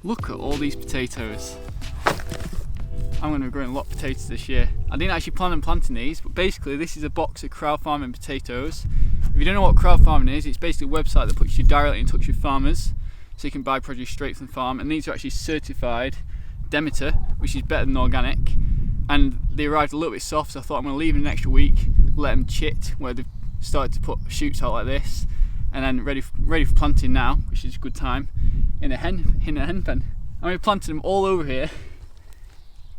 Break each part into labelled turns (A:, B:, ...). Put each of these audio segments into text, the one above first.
A: Look at all these potatoes. I'm going to be growing a lot of potatoes this year. I didn't actually plan on planting these, but basically this is a box of crowd farming potatoes. If you don't know what crowd farming is, it's basically a website that puts you directly in touch with farmers, so you can buy produce straight from the farm, and these are actually certified Demeter, which is better than organic, and they arrived a little bit soft, so I thought I'm going to leave them an extra week, let them chit where they've started to put shoots out like this, and then ready for planting now, which is a good time, in a hen pen. I'm going to be planting them all over here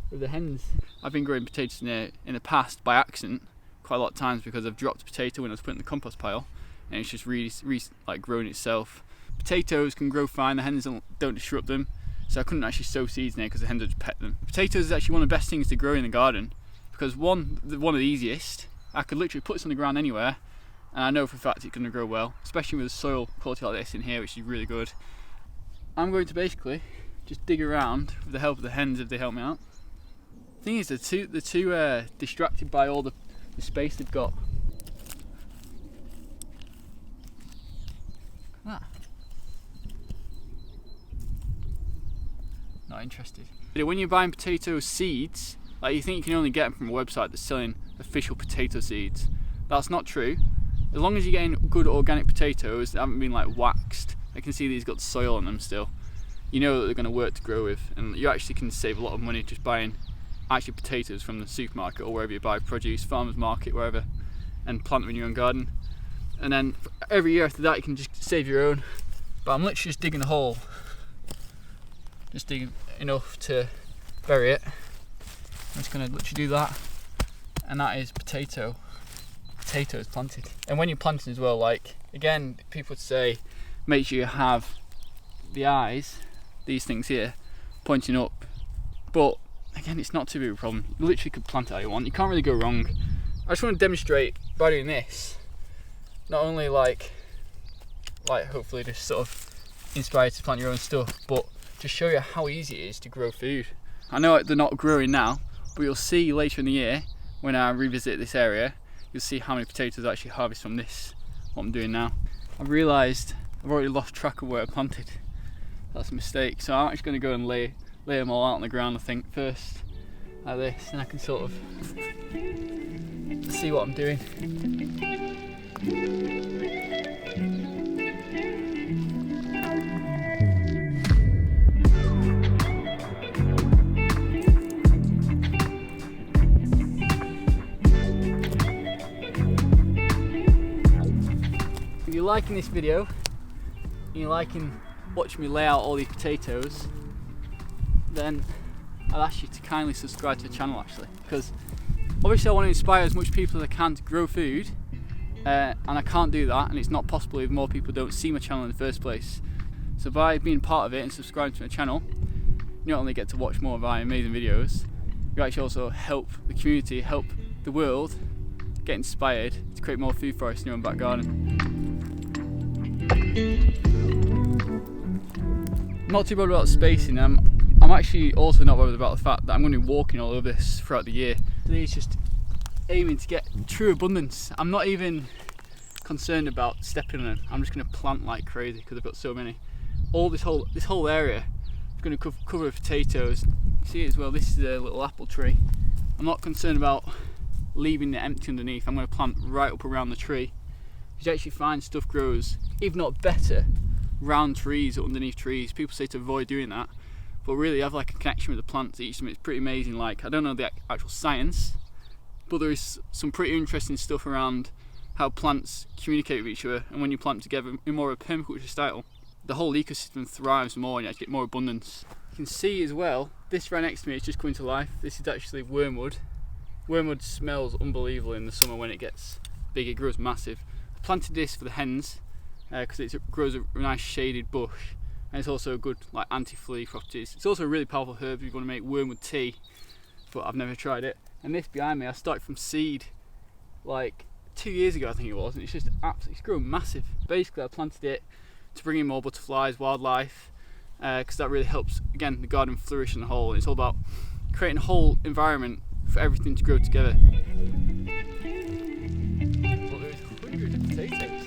A: with the hens. I've been growing potatoes in the past by accident quite a lot of times because I've dropped a potato when I was putting it in the compost pile, and it's just really like growing itself. Potatoes can grow fine, the hens don't disrupt them, so I couldn't actually sow seeds in there because the hens would just pet them. Potatoes is actually one of the best things to grow in the garden because one of the easiest. I could literally put this on the ground anywhere and I know for a fact it's going to grow well, especially with a soil quality like this in here, which is really good. I'm going to basically just dig around with the help of the hens if they help me out. The thing is, they're too distracted by all the space they've got. Look at that. Not interested. When you're buying potato seeds, like you think you can only get them from a website that's selling official potato seeds. That's not true. As long as you're getting good organic potatoes that haven't been like waxed, I can see these got soil on them still. You know that they're going to work to grow with, and you actually can save a lot of money just buying actually potatoes from the supermarket or wherever you buy produce, farmers market, wherever, and plant them in your own garden. And then every year after that you can just save your own. But I'm literally just digging a hole, just digging enough to bury it. I'm just going to literally do that, and that is potatoes planted. And when you're planting as well, like again, people would say make sure you have the eyes, these things here, pointing up, but again, it's not too big a problem. You literally could plant it how you want, you can't really go wrong. I just want to demonstrate by doing this, not only like hopefully just sort of inspire you to plant your own stuff, but to show you how easy it is to grow food. I know they're not growing now, but you'll see later in the year when I revisit this area, you'll see how many potatoes I actually harvest from this, what I'm doing now. I've realised I've already lost track of where I planted. That's a mistake, so I'm actually going to go and lay them all out on the ground, I think, first, like this, and I can sort of see what I'm doing. If you're liking this video, and you're liking watching me lay out all these potatoes, then I'll ask you to kindly subscribe to the channel actually, because obviously I want to inspire as much people as I can to grow food, and I can't do that, and it's not possible if more people don't see my channel in the first place. So by being part of it and subscribing to my channel, you not only get to watch more of my amazing videos, you actually also help the community, help the world get inspired to create more food forests in your own back garden. I'm not too bothered about spacing. I'm actually also not bothered about the fact that I'm going to be walking all over this throughout the year. It's just aiming to get true abundance. I'm not even concerned about stepping on them. I'm just going to plant like crazy because I've got so many. All this whole area is going to cover with potatoes. See it as well. This is a little apple tree. I'm not concerned about leaving it empty underneath. I'm going to plant right up around the tree. You actually find stuff grows, if not better, round trees or underneath trees. People say to avoid doing that, but really I have like a connection with the plants each time. It's pretty amazing. Like, I don't know the actual science, but there is some pretty interesting stuff around how plants communicate with each other, and when you plant together in more of a permaculture style, the whole ecosystem thrives more and you actually get more abundance. You can see as well, this right next to me is just coming to life. This is actually wormwood. Wormwood smells unbelievable in the summer when it gets big, it grows massive. I planted this for the hens because it grows a nice shaded bush, and it's also good like anti-flea properties. It's also a really powerful herb if you want to make wormwood tea, but I've never tried it. And this behind me I started from seed like 2 years ago I think it was, and it's just absolutely, it's grown massive. Basically I planted it to bring in more butterflies, wildlife, because that really helps again the garden flourish in the whole, and it's all about creating a whole environment for everything to grow together. Well, there's hundreds of potatoes.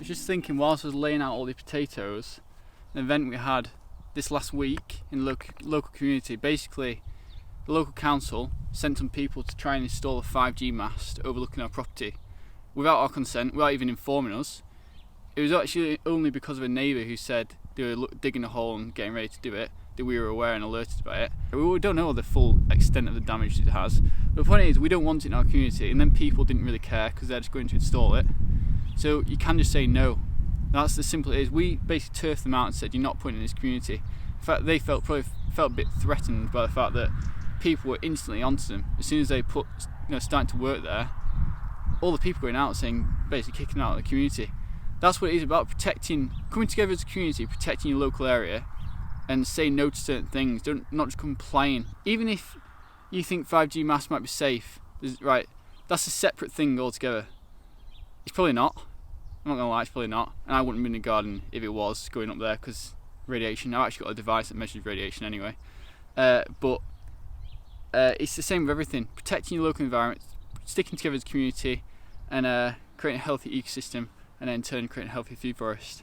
A: was just thinking, whilst I was laying out all the potatoes, an event we had this last week in the local community. Basically, the local council sent some people to try and install a 5G mast overlooking our property without our consent, without even informing us. It was actually only because of a neighbour who said they were digging a hole and getting ready to do it that we were aware and alerted about it. We don't know the full extent of the damage it has. But the point is, we don't want it in our community, and then people didn't really care because they're just going to install it. So you can just say no. That's as simple as it is. We basically turfed them out and said, you're not putting it in this community. In fact, they probably felt a bit threatened by the fact that people were instantly onto them. As soon as they starting to work there, all the people going out saying, basically kicking out of the community. That's what it is about, coming together as a community, protecting your local area, and saying no to certain things. Not just complying. Even if you think 5G masts might be safe, right? That's a separate thing altogether. It's probably not. I'm not gonna lie, it's probably not. And I wouldn't be in the garden if it was going up there because radiation. I've actually got a device that measures radiation anyway. But it's the same with everything. Protecting your local environment, sticking together as a community, and creating a healthy ecosystem, and then in turn creating a healthy food forest.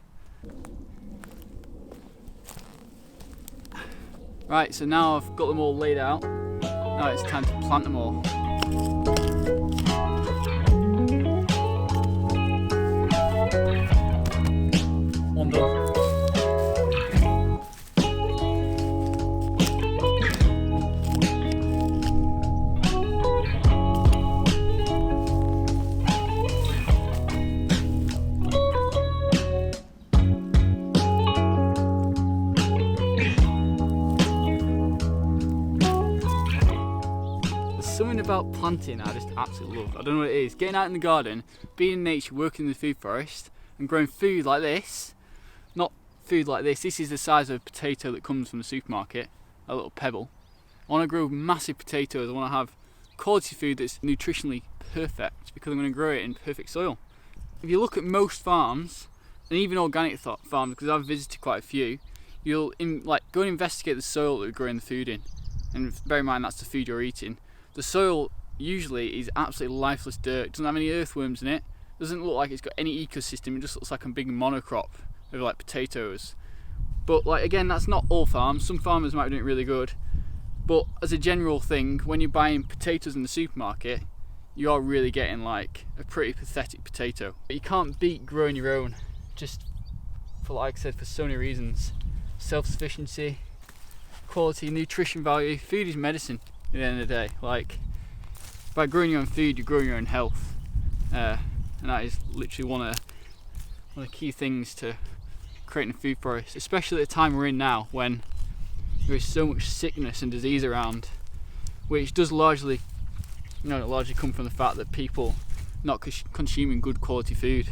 A: Right, so now I've got them all laid out. Now it's time to plant them all. One done. Something about planting I just absolutely love. I don't know what it is. Getting out in the garden, being in nature, working in the food forest, and growing food like this. Not food like this. This is the size of a potato that comes from the supermarket, a little pebble. I want to grow massive potatoes. I want to have quality food that's nutritionally perfect because I'm going to grow it in perfect soil. If you look at most farms, and even organic farms, because I've visited quite a few, you'll go and investigate the soil that we're growing the food in. And bear in mind that's the food you're eating. The soil usually is absolutely lifeless dirt. Doesn't have any earthworms in it. Doesn't look like it's got any ecosystem. It just looks like a big monocrop of like potatoes. But again, that's not all farms. Some farmers might be doing it really good. But as a general thing, when you're buying potatoes in the supermarket, you are really getting like a pretty pathetic potato. But you can't beat growing your own, just for, like I said, for so many reasons. Self-sufficiency, quality, nutrition value. Food is medicine at the end of the day. By growing your own food, you're growing your own health. And that is literally one of the key things to creating a food forest, especially at the time we're in now when there is so much sickness and disease around, which does largely come from the fact that people not consuming good quality food,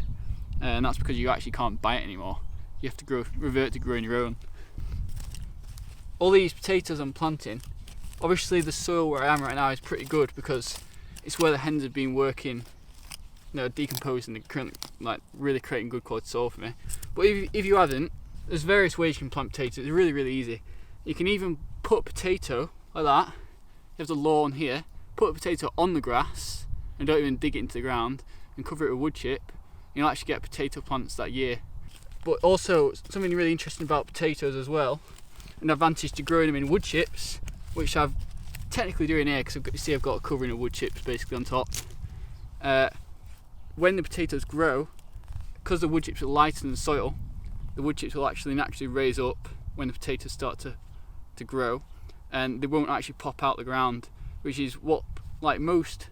A: and that's because you actually can't buy it anymore. You have to revert to growing your own. All these potatoes I'm planting, obviously the soil where I am right now is pretty good because it's where the hens have been working, decomposing and currently really creating good quality soil for me. But if you haven't, there's various ways you can plant potatoes. It's really, really easy. You can even put a potato like that. You have the lawn here. Put a potato on the grass and don't even dig it into the ground and cover it with wood chip. You'll actually get potato plants that year. But also something really interesting about potatoes as well, an advantage to growing them in wood chips, which I'm technically doing here because I've got a covering of wood chips basically on top. When the potatoes grow, because the wood chips are lighter than the soil, the wood chips will actually naturally raise up when the potatoes start to grow, and they won't actually pop out the ground, which is what most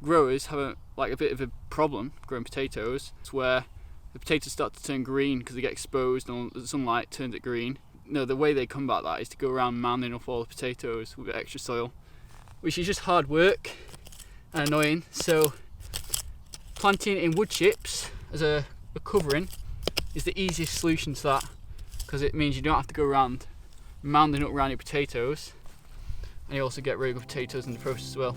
A: growers have a bit of a problem growing potatoes. It's where the potatoes start to turn green because they get exposed and the sunlight turns it green. No, the way they combat that is to go around mounding up all the potatoes with extra soil, which is just hard work and annoying. So planting in wood chips as a covering is the easiest solution to that, because it means you don't have to go around mounding up around your potatoes, and you also get really good potatoes in the process as well.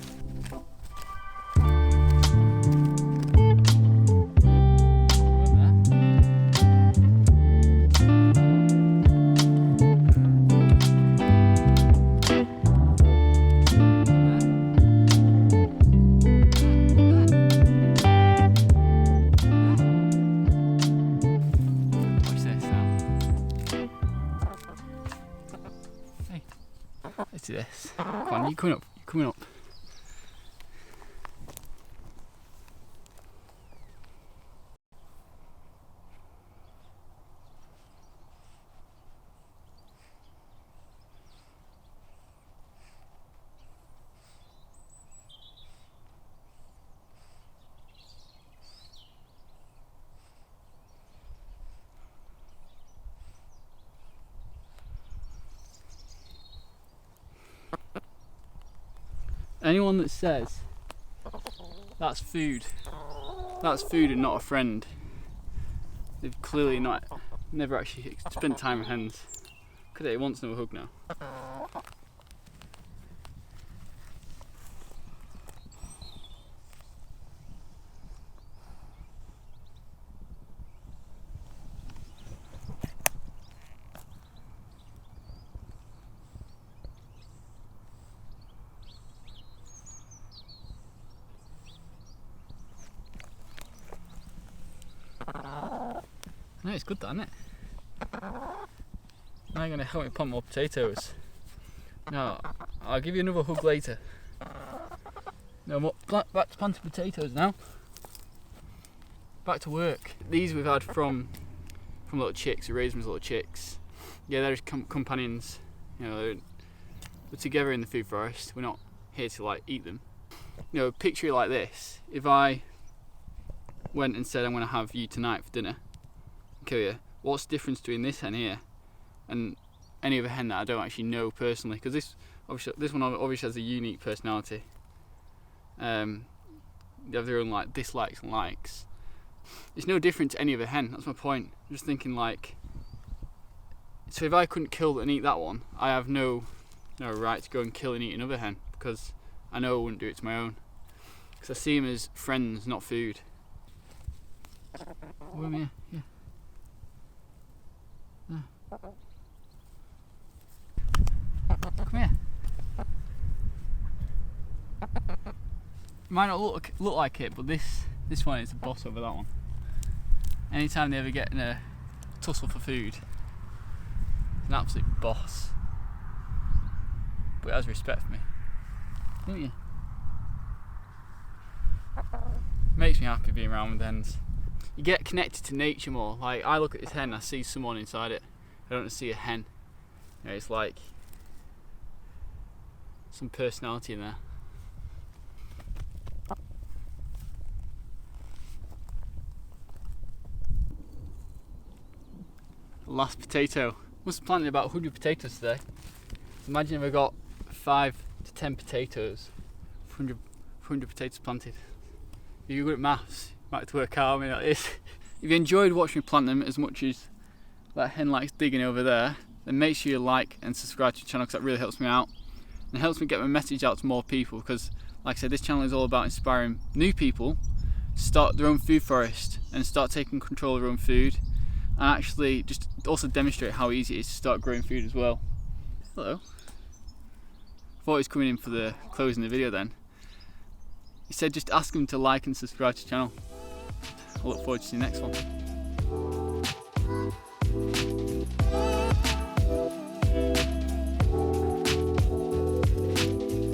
A: to this. Come on, you're coming up, you're coming up. Anyone that says that's food and not a friend, they've clearly never actually spent time with hens. Look at it, it wants no hug now. No, it's good that, isn't it? Now you're going to help me plant more potatoes. No, I'll give you another hug later. No, back to planting potatoes now. Back to work. These we've had from little chicks, we raised them as little chicks. Yeah, they're just companions. You know, we're together in the food forest. We're not here to like eat them. You know, picture it like this. If I went and said I'm going to have you tonight for dinner, kill you, what's the difference between this hen here and any other hen that I don't actually know personally? Because this one obviously has a unique personality. They have their own like dislikes and likes. It's no different to any other hen. That's my point. I'm just thinking like, so if I couldn't kill and eat that one, I have no right to go and kill and eat another hen, because I know I wouldn't do it to my own. Because I see them as friends, not food. Oh, yeah. Come here. Might not look like it, but this one is the boss over that one. Anytime they ever get in a tussle for food, it's an absolute boss. But it has respect for me, don't you? Makes me happy being around with the hens. You get connected to nature more. Like, I look at this hen, I see someone inside it. I don't see a hen. You know, it's like some personality in there. Last potato. Must have planted about 100 potatoes today. Imagine if I got 5 to 10 potatoes, 100 potatoes planted. If you're good at maths, you might have to work out how many that is. If you enjoyed watching me plant them as much as that hen likes digging over there, then make sure you like and subscribe to the channel, because that really helps me out and helps me get my message out to more people. Because like I said, this channel is all about inspiring new people to start their own food forest and start taking control of their own food, and actually just also demonstrate how easy it is to start growing food as well. Hello. I thought he was coming in for the closing of the video then. He said just ask him to like and subscribe to the channel. I look forward to seeing the next one.